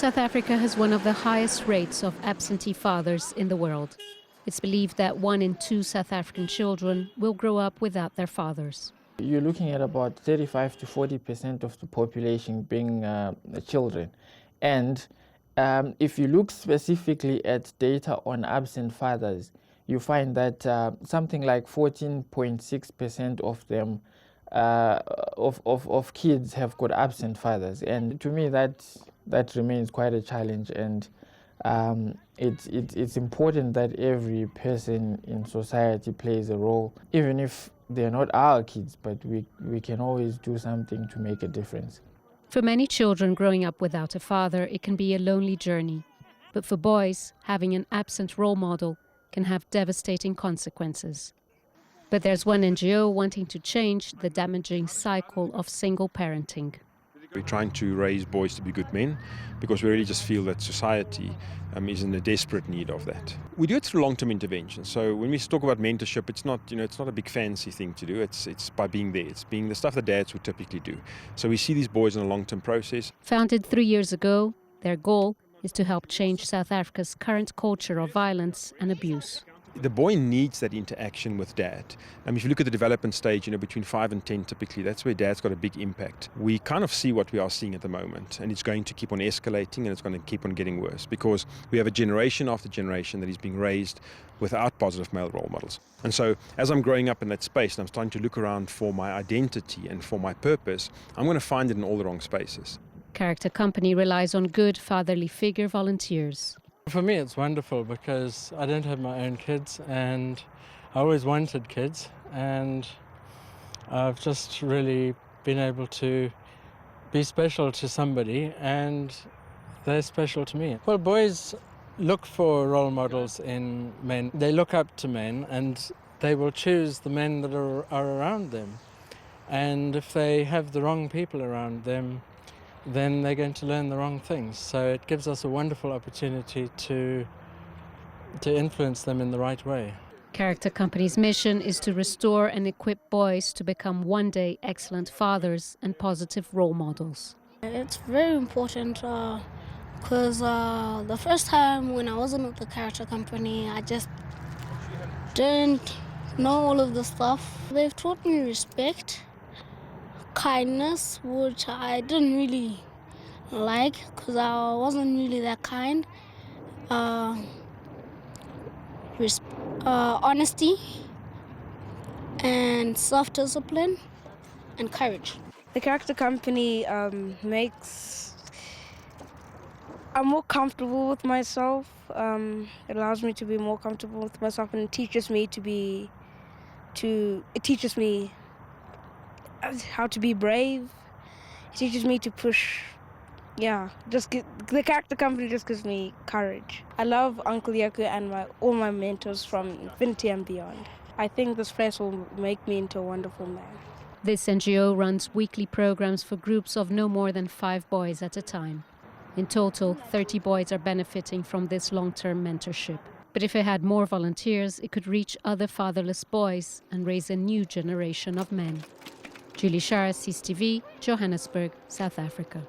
South Africa has one of the highest rates of absentee fathers in the world. It's believed that 1 in 2 South African children will grow up without their fathers. You're looking at about 35 to 40% of the population being children. And if you look specifically at data on absent fathers, you find that something like 14.6% of them, of kids have got absent fathers. And to me, that remains quite a challenge. And it's important that every person in society plays a role, even if they're not our kids, but we can always do something to make a difference. For many children growing up without a father, it can be a lonely journey. But for boys, having an absent role model can have devastating consequences. But there's one NGO wanting to change the damaging cycle of single parenting. We're trying to raise boys to be good men because we really just feel that society is in a desperate need of that. We do it through long-term interventions. So when we talk about mentorship, it's not a big fancy thing to do. It's by being there. It's being the stuff that dads would typically do. So we see these boys in a long-term process. Founded 3 years ago, their goal is to help change South Africa's current culture of violence and abuse. The boy needs that interaction with dad. If you look at the development stage, between 5 and 10 typically, that's where dad's got a big impact. We kind of see what we are seeing at the moment, and it's going to keep on escalating and it's going to keep on getting worse because we have a generation after generation that is being raised without positive male role models. And so as I'm growing up in that space and I'm starting to look around for my identity and for my purpose, I'm going to find it in all the wrong spaces. Character Company relies on good fatherly figure volunteers. For me, it's wonderful because I don't have my own kids and I always wanted kids, and I've just really been able to be special to somebody and they're special to me. Well, boys look for role models in men. They look up to men and they will choose the men that are around them. And if they have the wrong people around them, then they're going to learn the wrong things. So it gives us a wonderful opportunity to influence them in the right way. Character Company's mission is to restore and equip boys to become one day excellent fathers and positive role models. It's very important because the first time when I wasn't with the Character Company, I just didn't know all of the stuff. They've taught me respect, kindness, which I didn't really like because I wasn't really that kind. Honesty and self-discipline and courage. The Character Company makes I'm more comfortable with myself. It allows me to be more comfortable with myself, and it teaches me how to be brave. It teaches me to push. The Character Company just gives me courage. I love Uncle Yaku and all my mentors from infinity and beyond. I think this place will make me into a wonderful man. This NGO runs weekly programs for groups of no more than 5 boys at a time. In total, 30 boys are benefiting from this long-term mentorship. But if it had more volunteers, it could reach other fatherless boys and raise a new generation of men. Julie Shara, CCTV, Johannesburg, South Africa.